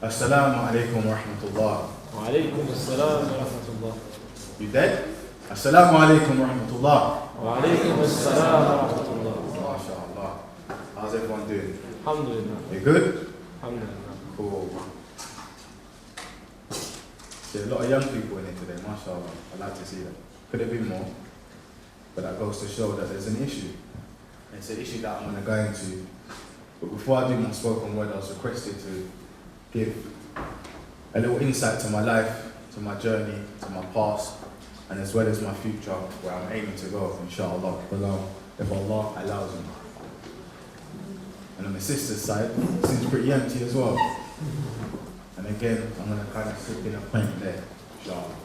Assalamu alaikum wa rahmatullah. Wa alaikum assalam wa rahmatullah. You dead? Assalamu alaikum wa rahmatullah. Wa alaikum assalam wa rahmatullah. MashaAllah. How's everyone doing? Alhamdulillah. You good? Alhamdulillah. Cool. See a lot of young people in here today, mashallah. I'd like to see that. Could have been more, but that goes to show that there's an issue. It's an issue that I'm going to go into. But before I do my spoken word, I was requested to give a little insight to my life, to my journey, to my past, and as well as my future, where I'm aiming to go, inshallah, if Allah allows me. And on the sister's side, it seems pretty empty as well. And again, I'm going to kind of slip in a point there, inshallah.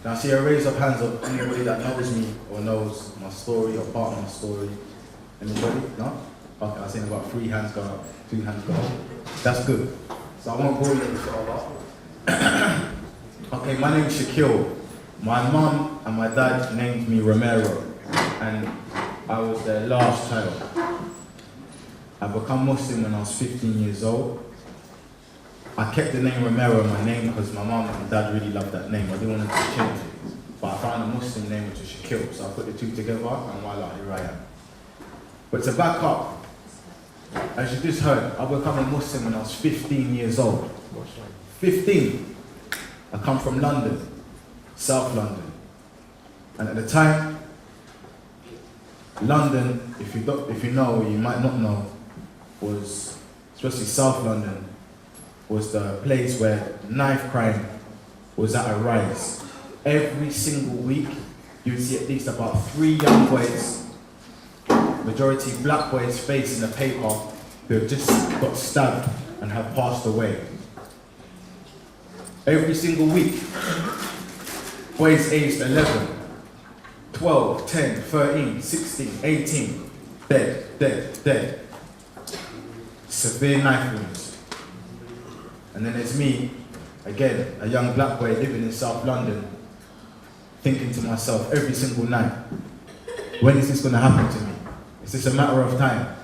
Now, I see a raise of hands of anybody that knows me or knows my story or part of my story. Anybody? No? Okay, I've seen about 3 hands go up, 2 hands go up. That's good. So I won't bore you, inshallah. Okay, my name is Shakeel. My mum and my dad named me Romero, and I was their last child. I became Muslim when I was 15 years old. I kept the name Romero in my name because my mum and dad really loved that name. I didn't want them to change it. But I found a Muslim name which was Shakeel, so I put the two together and voila, here I am. But to back up, as you just heard, I became a Muslim when I was 15 years old. 15. I come from London, South London. And at the time, London, if you know or you might not know, was, especially South London, was the place where knife crime was at a rise. Every single week, you would see at least about 3 young boys, majority black boys, faced in the paper who have just got stabbed and have passed away. Every single week, boys aged 11, 12, 10, 13, 16, 18, dead. Severe knife wounds. And then there's me, again, a young black boy living in South London, thinking to myself every single night, when is this going to happen to me? Is this a matter of time?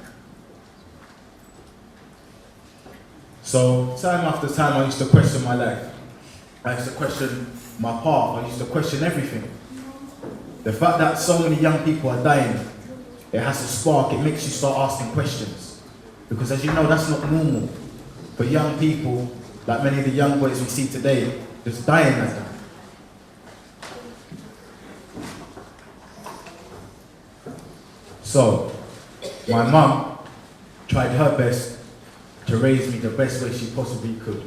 So, time after time, I used to question my life. I used to question my path. I used to question everything. The fact that so many young people are dying, it has a spark. It makes you start asking questions. Because as you know, that's not normal for young people, like many of the young boys we see today, just dying like that. So, my mum tried her best to raise me the best way she possibly could.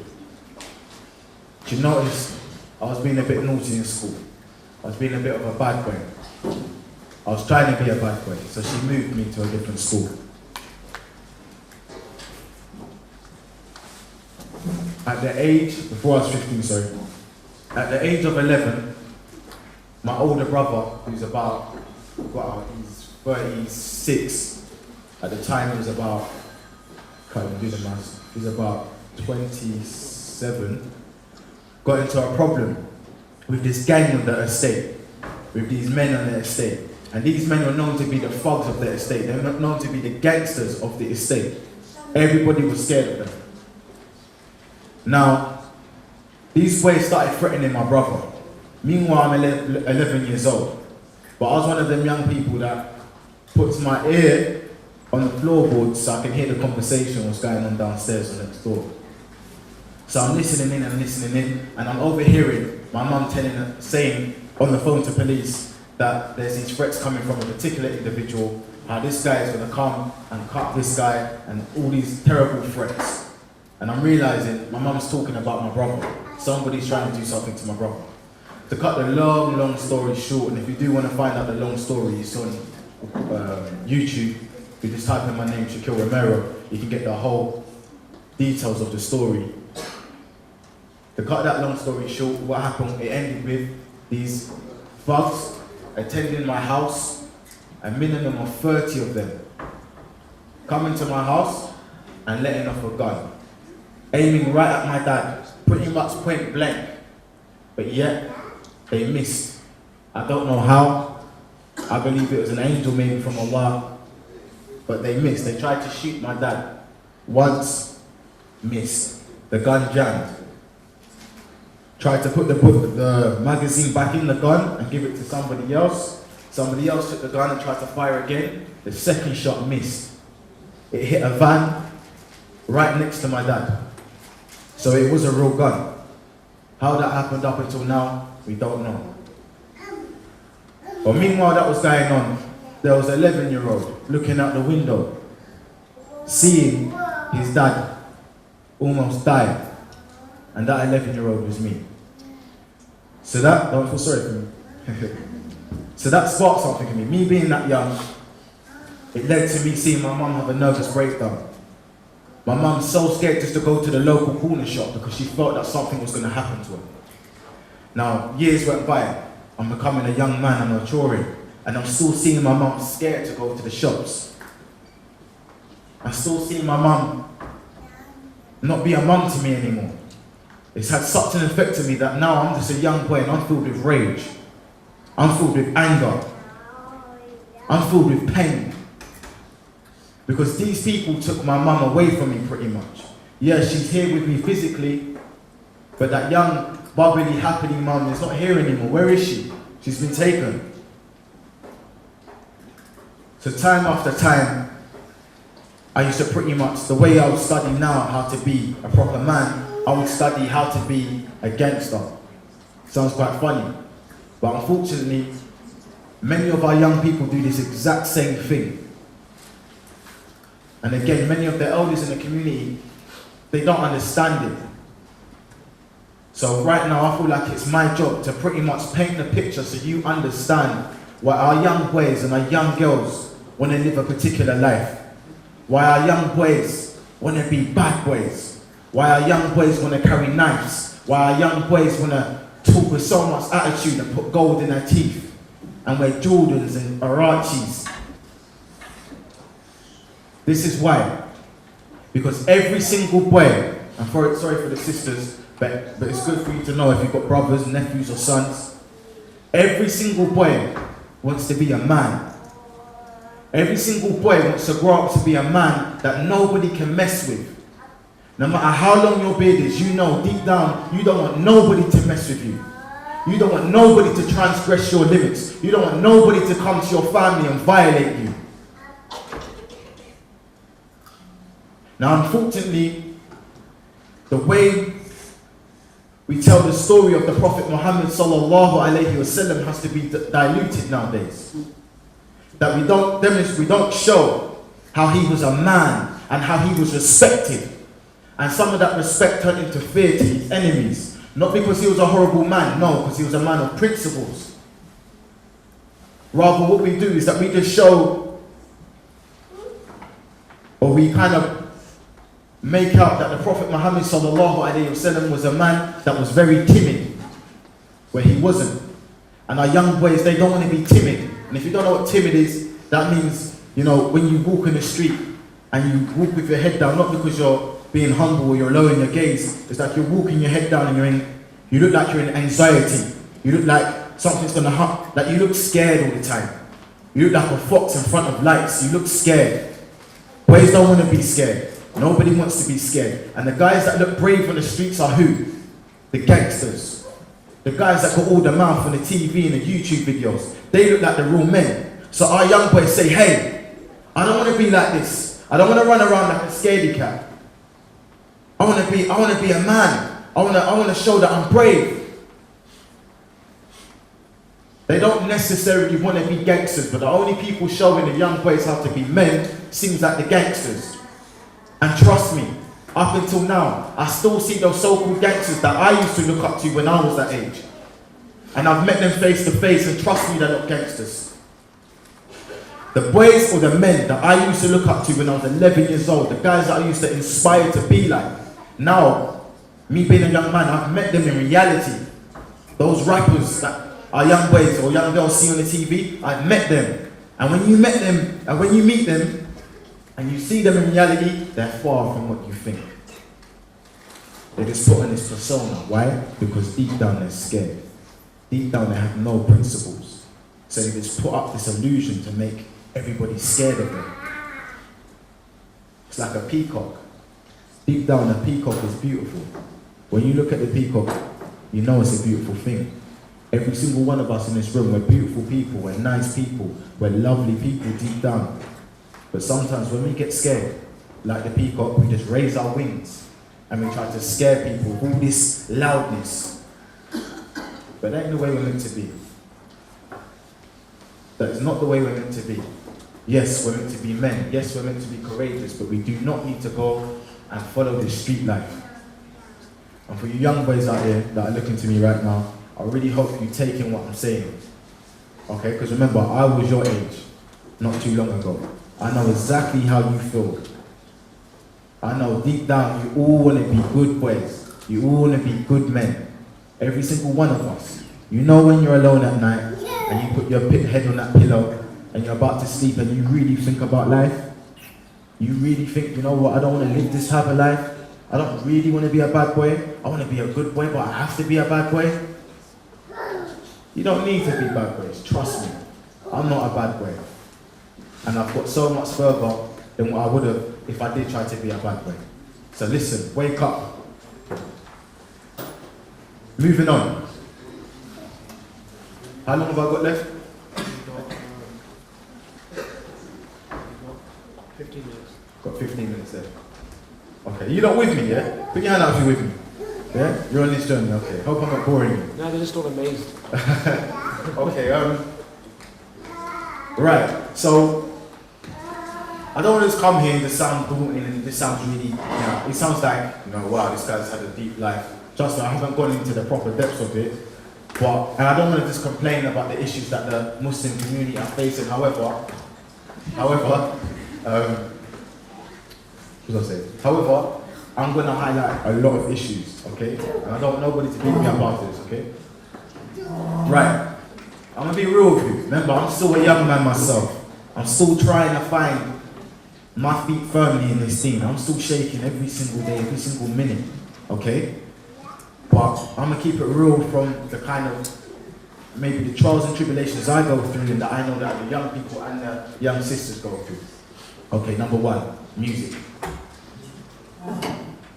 She noticed I was being a bit naughty in school. I was being a bit of a bad boy. I was trying to be a bad boy, so she moved me to a different school. At the age, before I was 15, sorry, at the age of 11, my older brother, who's about, he's 36, at the time he was about, can't even do the maths, he's about 27, got into a problem with this gang on the estate, with these men on the estate. And these men were known to be the thugs of the estate. They were known to be the gangsters of the estate. Everybody was scared of them. Now, these boys started threatening my brother. Meanwhile, I'm 11 years old. But I was one of them young people that puts my ear on the floorboards so I can hear the conversation what's going on downstairs or next door. So I'm listening in, and I'm overhearing my mum saying on the phone to police that there's these threats coming from a particular individual, how this guy is going to come and cut this guy, and all these terrible threats. And I'm realizing my mum's talking about my brother. Somebody's trying to do something to my brother. To cut the long story short, and if you do want to find out the long story, it's on YouTube. If you just type in my name, Shakeel Romero, you can get the whole details of the story. To cut that long story short, what happened, it ended with these thugs attending my house, a minimum of 30 of them, coming to my house and letting off a gun, aiming right at my dad, pretty much point blank, but yet they missed. I don't know how. I believe it was an angel maybe from Allah, but they missed. They tried to shoot my dad once, missed. the gun jammed. Tried to put the magazine back in the gun and give it to somebody else. Somebody else took the gun and tried to fire again. The second shot missed. It hit a van right next to my dad. So it was a real gun. How that happened up until now, we don't know. But meanwhile that was going on, there was an 11-year-old looking out the window, seeing his dad almost die. And that 11-year-old was me. So that, don't feel sorry for me. So that sparked something in me. Me being that young, it led to me seeing my mum have a nervous breakdown. My mum's so scared just to go to the local corner shop because she felt that something was going to happen to her. Now, years went by. I'm becoming a young man, I'm maturing, and I'm still seeing my mum scared to go to the shops. I'm still seeing my mum not be a mum to me anymore. It's had such an effect on me that now I'm just a young boy and I'm filled with rage. I'm filled with anger. I'm filled with pain. Because these people took my mum away from me pretty much. Yeah, she's here with me physically, but that young, bubbly, happy mum is not here anymore. Where is she? She's been taken. So time after time, I used to pretty much, the way I would study now how to be a proper man, I would study how to be a gangster. Sounds quite funny. But unfortunately, many of our young people do this exact same thing. And again, many of the elders in the community, they don't understand it. So right now, I feel like it's my job to pretty much paint the picture so you understand why our young boys and our young girls want to live a particular life. Why our young boys want to be bad boys. Why our young boys want to carry knives. Why our young boys want to talk with so much attitude and put gold in their teeth and wear Jordans and Arachis. This is why. Because every single boy, and sorry for the sisters, but it's good for you to know if you've got brothers, nephews or sons. Every single boy wants to be a man. Every single boy wants to grow up to be a man that nobody can mess with. No matter how long your beard is, you know deep down you don't want nobody to mess with you. You don't want nobody to transgress your limits. You don't want nobody to come to your family and violate you. Now unfortunately, the way we tell the story of the Prophet Muhammad sallallahu alayhi wasallam has to be diluted nowadays. That we don't show how he was a man and how he was respected. And some of that respect turned into fear to his enemies. Not because he was a horrible man, no, because he was a man of principles. Rather, what we do is that we just show, or we kind of make out that the Prophet Muhammad sallallahu alayhi wasallam was a man that was very timid, where he wasn't. And our young boys, they don't want to be timid. And if you don't know what timid is, that means, you know, when you walk in the street and you walk with your head down, not because you're being humble or you're lowering your gaze, it's like you're walking your head down and you look like you're in anxiety. You look like something's gonna happen, like you look scared all the time. You look like a fox in front of lights, you look scared. Boys don't want to be scared. Nobody wants to be scared. And the guys that look brave on the streets are who? The gangsters. The guys that got all the mouth on the TV and the YouTube videos. They look like the real men. So our young boys say, hey, I don't want to be like this. I don't want to run around like a scaredy cat. I want to be a man. I want to show that I'm brave. They don't necessarily want to be gangsters, but the only people showing the young boys how to be men seems like the gangsters. And trust me, up until now, I still see those so-called gangsters that I used to look up to when I was that age. And I've met them face to face, and trust me, they're not gangsters. The boys or the men that I used to look up to when I was 11 years old, the guys that I used to inspire to be like, now, me being a young man, I've met them in reality. Those rappers that our young boys or young girls see on the TV, I've met them. And when you met them, and when you meet them, and you see them in reality, they're far from what you think. They just put on this persona. Why? Because deep down they're scared. Deep down they have no principles. So they just put up this illusion to make everybody scared of them. It's like a peacock. Deep down, a peacock is beautiful. When you look at the peacock, you know it's a beautiful thing. Every single one of us in this room, we're beautiful people, we're nice people, we're lovely people deep down. But sometimes when we get scared, like the peacock, we just raise our wings and we try to scare people with all this loudness. But that ain't the way we're meant to be. That is not the way we're meant to be. Yes, we're meant to be men. Yes, we're meant to be courageous, but we do not need to go and follow this street life. And for you young boys out there that are looking to me right now, I really hope you take in what I'm saying. Okay, because remember, I was your age not too long ago. I know exactly how you feel. I know deep down you all want to be good boys. You all want to be good men. Every single one of us. You know when you're alone at night and you put your head on that pillow and you're about to sleep and you really think about life. You really think, you know what, I don't want to live this type of life. I don't really want to be a bad boy. I want to be a good boy, but I have to be a bad boy. You don't need to be bad boys, trust me. I'm not a bad boy. And I've got so much further than what I would have if I did try to be a bad boy. So listen, wake up. Moving on. How long have I got left? 15 minutes. Got 15 minutes left. Okay, you're not with me, yeah? Put your hand out if you're with me. Yeah? You're on this journey, okay. Hope I'm not boring you. No, they're just all amazed. Okay, right, so I don't want to just come here and just sound daunting and this sounds really, it sounds like, wow, this guy's had a deep life. Trust me, I haven't gone into the proper depths of it, and I don't want to just complain about the issues that the Muslim community are facing. However, I'm going to highlight a lot of issues, okay? And I don't want nobody to beat me about this, okay? Right, I'm going to be real with you. Remember, I'm still a young man myself. I'm still trying to find my feet firmly in this thing. I'm still shaking every single day, every single minute, okay? But I'm going to keep it real from the kind of, maybe the trials and tribulations I go through and that I know that the young people and the young sisters go through. Okay, number one, music.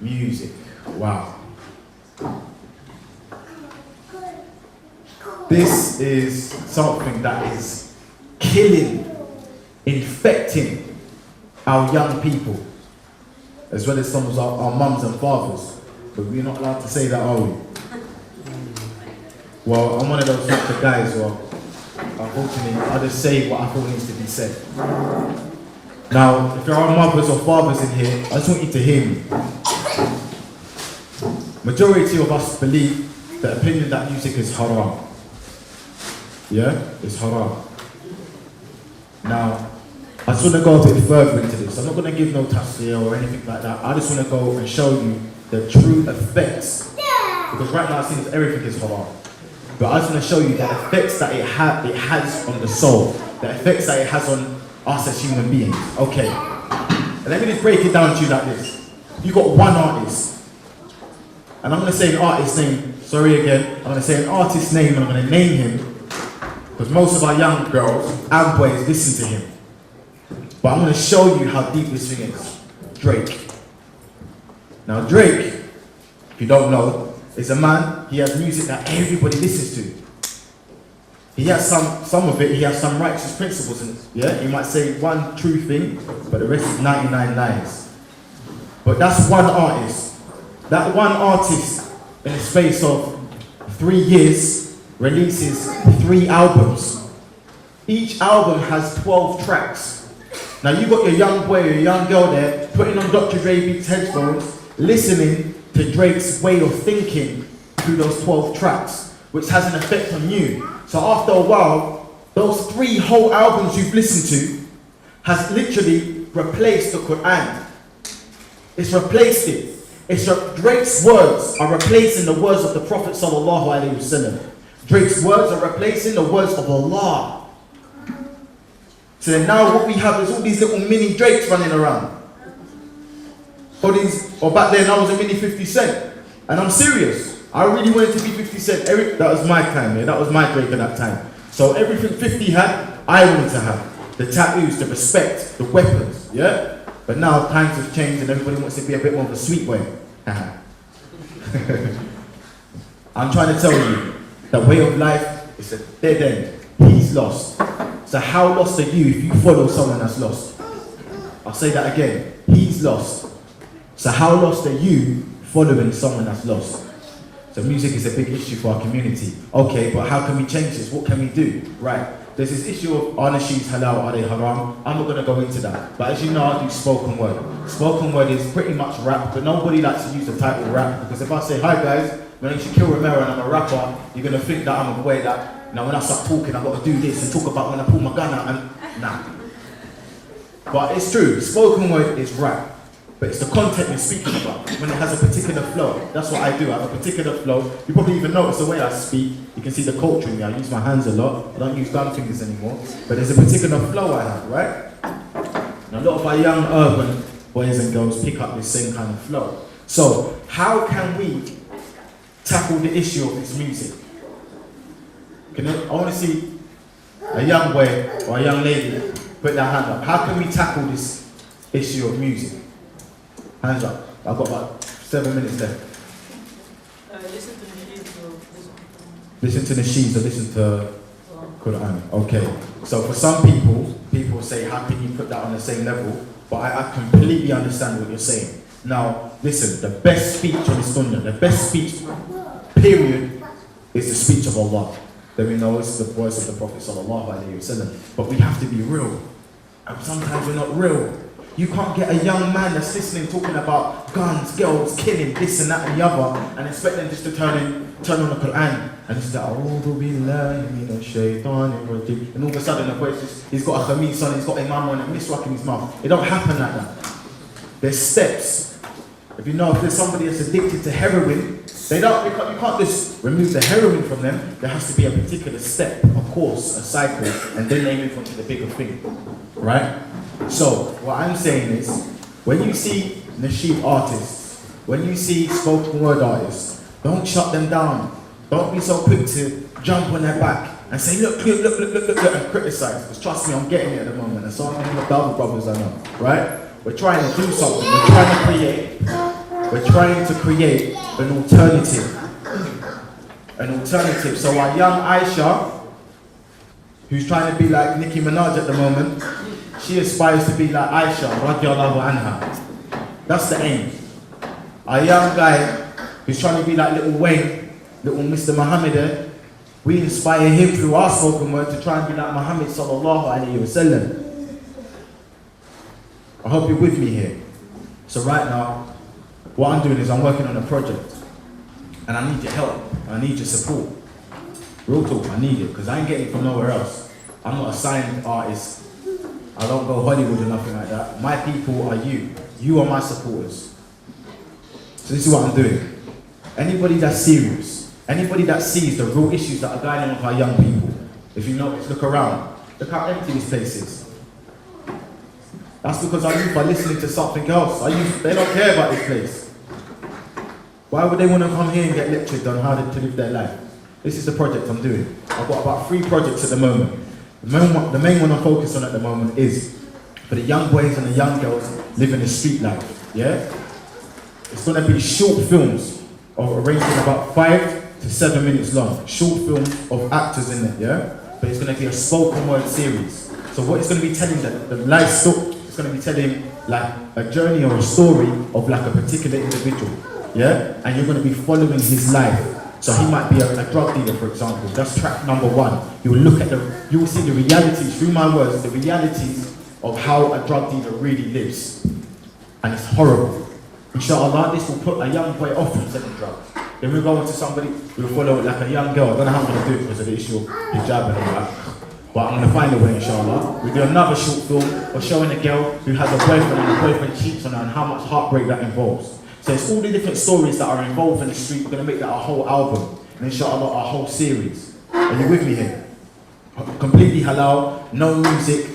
Music, wow. This is something that is killing, infecting our young people, as well as some of our mums and fathers. But we're not allowed to say that, are we? Well, I'm one of those type of guys who, unfortunately, I just say what I feel needs to be said. Now, if there are mothers or fathers in here, I just want you to hear me. Majority of us believe the opinion that music is haram. Yeah? It's haram. Now, I just want to go a bit further into this. I'm not going to give no tafsir or anything like that. I just want to go and show you the true effects. Because right now it seems everything is haram. But I just want to show you the effects that it has on the soul. The effects that it has on us as human beings. Okay. And let me just break it down to you like this. You got one artist. And I'm going to say an artist's name. Sorry again. I'm going to say an artist's name and I'm going to name him. Because most of our young girls and boys listen to him. But I'm going to show you how deep this thing is. Drake. Now Drake, if you don't know, is a man. He has music that everybody listens to. He has some of it, he has some righteous principles in it. Yeah? He might say one true thing, but the rest is 99 lies. But that's one artist. That one artist, in the space of 3 years, releases 3 albums. Each album has 12 tracks. Now you got your young boy or your young girl there, putting on Dr. Dre Beats headphones, listening to Drake's way of thinking through those 12 tracks, which has an effect on you. So after a while, those 3 whole albums you've listened to has literally replaced the Quran. It's replaced it. Drake's words are replacing the words of the Prophet sallallahu alaihi wasallam. Drake's words are replacing the words of Allah. So then now what we have is all these little mini Drakes running around. Or back then I was a mini 50 Cent. And I'm serious. I really wanted to be 50 Cent. That was my time, yeah? That was my Drake at that time. So everything 50 had, I wanted to have. The tattoos, the respect, the weapons, yeah? But now times have changed and everybody wants to be a bit more of a sweet boy. I'm trying to tell you, the way of life is a dead end. He's lost. So how lost are you if you follow someone that's lost? I'll say that again. He's lost. So how lost are you following someone that's lost? So music is a big issue for our community. Okay, but how can we change this? What can we do? Right. There's this issue of are nasheeds halal, are they haram? I'm not going to go into that. But as you know, I do spoken word. Spoken word is pretty much rap, but nobody likes to use the title rap, because if I say, hi guys, my name's Shakeel Romero and I'm a rapper, you're going to think that I'm aware that, when I start talking, I've got to do this and talk about when I pull my gun out and, nah. But it's true, spoken word is rap. But it's the content you're speaking about, when it has a particular flow. That's what I do, I have a particular flow. You probably even notice the way I speak. You can see the culture in me, I use my hands a lot. I don't use gun fingers anymore. But there's a particular flow I have, right? And a lot of our young urban boys and girls pick up this same kind of flow. So, how can we tackle the issue of this music? I want to see a young boy or a young lady put their hand up. How can we tackle this issue of music? Hands up. I've got about 7 minutes left. Listen to nasheeds or listen to nasheeds or listen to Quran. Okay. So for some people say, how can you put that on the same level? But I completely understand what you're saying. Now, listen, the best speech on this dunya, the best speech, period, is the speech of Allah. Then we know it's the voice of the Prophet sallallahu alaihi wasallam. But we have to be real. And sometimes we're not real. You can't get a young man that's listening talking about guns, girls, killing, this and that and the other, and expect them just to turn on the Quran and just like, A'udhu billahi minash shaitanir rajim. And all of a sudden the voice he's got a khamis on, he's got imam on, and miswak in his mouth. It don't happen like that. There's steps. If you know, if there's somebody that's addicted to heroin, you can't just remove the heroin from them. There has to be a particular step, a course, a cycle, and then they move on to the bigger thing, right? So, what I'm saying is, when you see nasheed artists, when you see spoken word artists, don't shut them down. Don't be so quick to jump on their back and say, look, and criticize. Because trust me, I'm getting it at the moment, and so many of the other brothers I know, right? We're trying to do something. We're trying to create an alternative. An alternative. So our young Aisha, who's trying to be like Nicki Minaj at the moment, she aspires to be like Aisha, radiallahu anha. That's the aim. Our young guy, who's trying to be like little Wayne, little Mr. Muhammad, we inspire him through our spoken word to try and be like Muhammad sallallahu alayhi wasallam. I hope you're with me here. So right now, what I'm doing is I'm working on a project. And I need your help. I need your support. Real talk, I need it, because I ain't getting it from nowhere else. I'm not a signed artist. I don't go Hollywood or nothing like that. My people are you. You are my supporters. So this is what I'm doing. Anybody that's serious, anybody that sees the real issues that are going on with our young people, if you notice, look around. Look how empty this place is. That's because our youth are listening to something else. They don't care about this place. Why would they want to come here and get lectured on how to live their life? This is the project I'm doing. I've got about 3 projects at the moment. The main one I'm focused on at the moment is for the young boys and the young girls living the street life, yeah? It's going to be short films ranging about 5 to 7 minutes long. Short films of actors in it, yeah? But it's going to be a spoken word series. So what it's going to be telling the life story, it's going to be telling like a journey or a story of like a particular individual, yeah? And you're going to be following his life. So he might be a drug dealer, for example. That's track number 1. You will see the realities, through my words, the realities of how a drug dealer really lives. And it's horrible. Inshallah, this will put a young boy off from selling drugs. Then we'll go on to somebody, we'll follow it like a young girl. I don't know how I'm going to do it because of the issue of hijab and all that. But I'm going to find a way, inshallah. We'll do another short film of showing a girl who has a boyfriend and the boyfriend cheats on her and how much heartbreak that involves. So it's all the different stories that are involved in the street. We're going to make that a whole album. And inshallah, a whole series. Are you with me here? Completely halal, no music,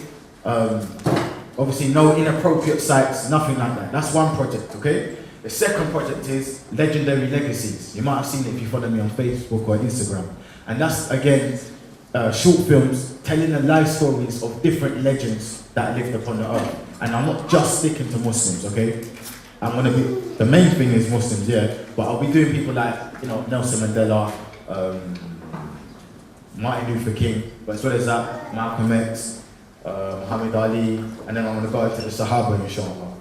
obviously no inappropriate sites, nothing like that. That's one project, okay? The second project is Legendary Legacies. You might have seen it if you follow me on Facebook or Instagram. And that's, again, short films telling the life stories of different legends that lived upon the earth. And I'm not just sticking to Muslims, okay? I'm gonna be, the main thing is Muslims, yeah, but I'll be doing people like, you know, Nelson Mandela, Martin Luther King, but as well as that, Malcolm X, Muhammad Ali, and then I'm gonna go into the Sahaba, inshallah.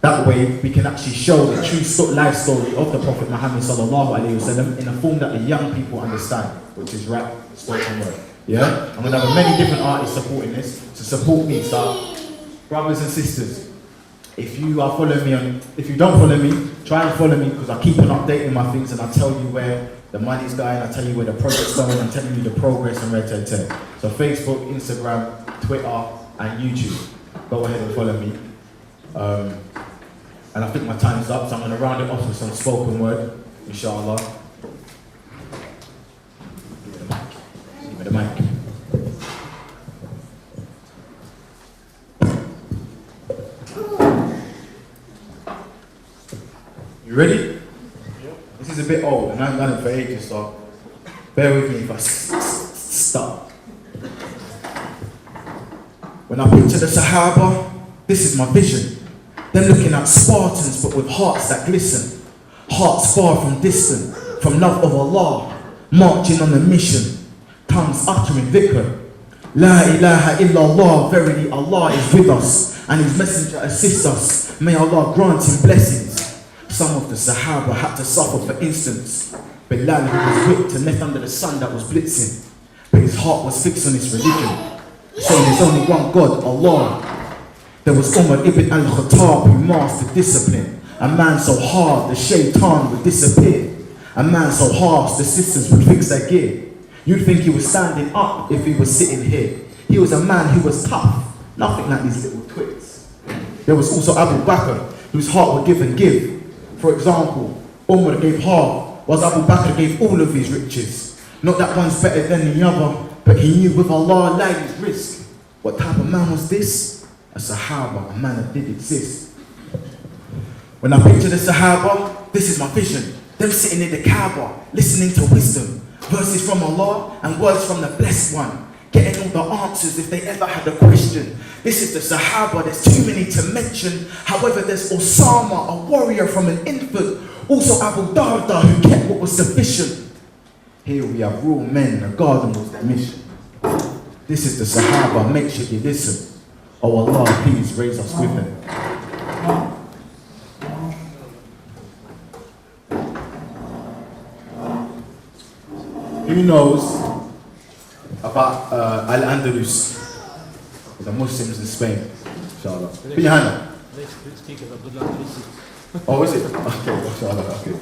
That way, we can actually show the true life story of the Prophet Muhammad sallallahu alaihi wasallam in a form that the young people understand, which is rap, spoken word. Yeah, I'm gonna have many different artists supporting this to support me. So, brothers and sisters, if you are following me on, if you don't follow me, try and follow me because I keep on updating my things and I tell you where the money's going, I tell you where the project's going, I'm telling you the progress and red. So Facebook, Instagram, Twitter, and YouTube. Go ahead and follow me. And I think my time's up, so I'm going to round it off with some spoken word, inshallah. Give me the mic. You ready? This is a bit old, and I haven't done it for ages, so bear with me if I start. When I picture the Sahaba, this is my vision. Them looking at Spartans, but with hearts that glisten. Hearts far from distant, from love of Allah, marching on a mission. Tongues uttering dhikr. La ilaha illallah, verily Allah is with us, and His messenger assists us. May Allah grant Him blessings. Some of the Sahaba had to suffer, for instance. Bilal, who was whipped and left under the sun that was blitzing, but his heart was fixed on his religion, saying there's only one God, Allah. There was Umar ibn al-Khattab who mastered discipline. A man so hard the shaitan would disappear. A man so harsh the sisters would fix their gear. You'd think he was standing up if he was sitting here. He was a man who was tough, nothing like these little twits. There was also Abu Bakr, whose heart would give and give. For example, Umar gave half, whilst Abu Bakr gave all of his riches. Not that one's better than the other, but he knew with Allah lay his risk. What type of man was this? A Sahaba, a man that did exist. When I picture the Sahaba, this is my vision. Them sitting in the Kaaba, listening to wisdom, verses from Allah and words from the Blessed One, getting all the answers if they ever had a question. This is the Sahaba, there's too many to mention. However, there's Osama, a warrior from an infant. Also Abu Darda, who kept what was sufficient. Here we have real men, the garden was their mission. This is the Sahaba, make sure you listen. Oh Allah, please raise us with them. Who knows about Al-Andalus, the Muslims in Spain? Inshallah. Behind them. Oh, is it? Okay, inshallah, okay.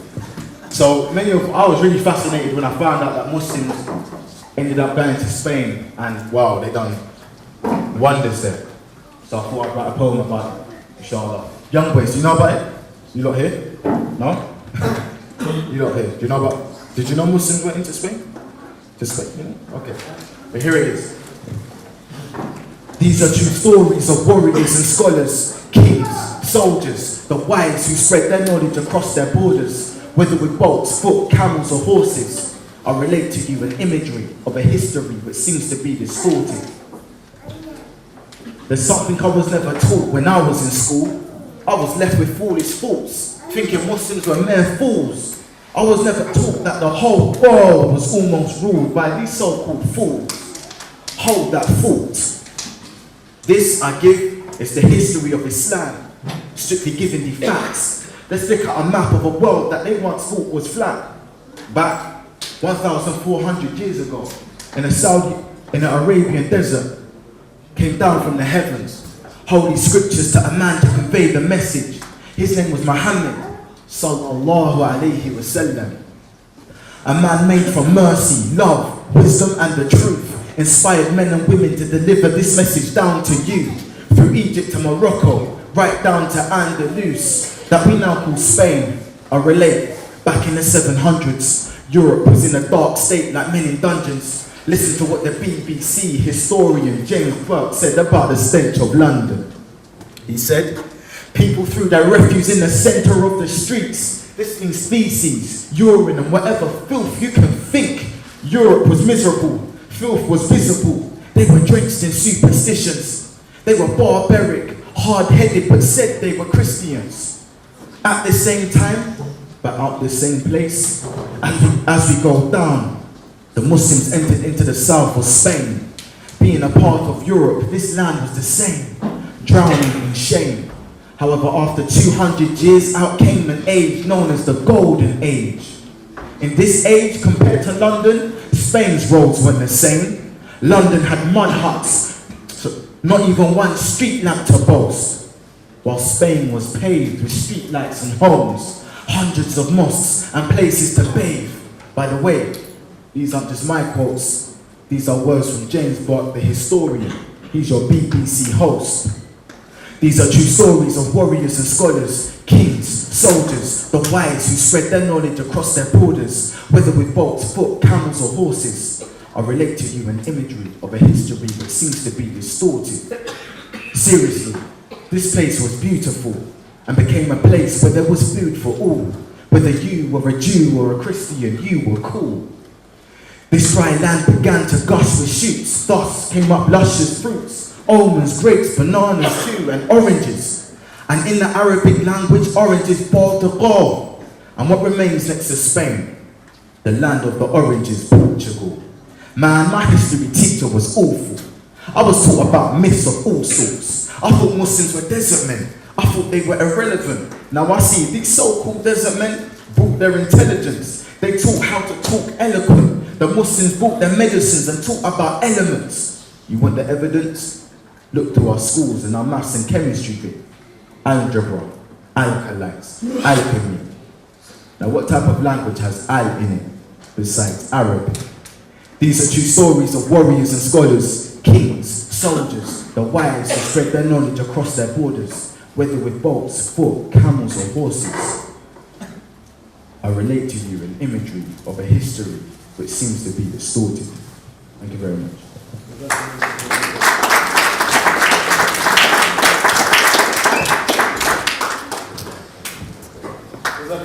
So I was really fascinated when I found out that Muslims ended up going to Spain and wow, they done wonders there. So I thought I'd write a poem about it, inshallah. Young boys, do you know about it? You lot here? No? You lot here? Do you know about, did you know Muslims went into Spain? To Spain, you know? Okay. But here it is. These are true stories of warriors and scholars, kings, soldiers, the wise who spread their knowledge across their borders, whether with boats, foot, camels or horses. I'll relate to you an imagery of a history which seems to be distorted. There's something I was never taught when I was in school. I was left with foolish thoughts, thinking Muslims were mere fools. I was never taught that the whole world was almost ruled by these so-called fools. Hold that thought. This I give is the history of Islam, strictly giving the facts. Let's look at a map of a world that they once thought was flat. Back 1,400 years ago, in the Arabian desert, came down from the heavens, holy scriptures to a man to convey the message. His name was Muhammad, sallallahu alayhi wasallam. A man made from mercy, love, wisdom and the truth, inspired men and women to deliver this message down to you, through Egypt to Morocco, right down to Andalus, that we now call Spain. I relate, back in the 700s, Europe was in a dark state like men in dungeons. Listen to what the BBC historian James Burke said about the stench of London. He said, people threw their refuse in the centre of the streets. This means feces, urine and whatever filth you can think. Europe was miserable, filth was visible. They were drenched in superstitions. They were barbaric, hard-headed but said they were Christians. At the same time, but out the same place, as we go down, the Muslims entered into the south of Spain. Being a part of Europe, this land was the same, drowning in shame. However, after 200 years, out came an age known as the Golden Age. In this age, compared to London, Spain's roads weren't the same. London had mud huts, not even one street lamp to boast, while Spain was paved with street lights and homes, hundreds of mosques and places to bathe. By the way, these aren't just my quotes, these are words from James Bott, the historian. He's your BBC host. These are true stories of warriors and scholars, kings, soldiers, the wise who spread their knowledge across their borders, whether with boats, foot, camels or horses. I relate to you an imagery of a history that seems to be distorted. Seriously, this place was beautiful and became a place where there was food for all. Whether you were a Jew or a Christian, you were cool. This dry land began to gush with shoots, thus came up luscious fruits, almonds, grapes, bananas too, and oranges. And in the Arabic language, oranges bore the goal. And what remains next to Spain? The land of the oranges, Portugal. Man, my history teacher was awful. I was taught about myths of all sorts. I thought Muslims were desert men. I thought they were irrelevant. Now I see these so-called desert men brought their intelligence. They taught how to talk eloquent. The Muslims brought their medicines and taught about elements. You want the evidence? Look to our schools and our maths and chemistry bit. Algebra, alkalites, alchemy. Now what type of language has al in it besides Arabic? These are true stories of warriors and scholars, kings, soldiers, the wise who spread their knowledge across their borders, whether with boats, foot, camels or horses. I relate to you an imagery of a history which seems to be distorted. Thank you very much.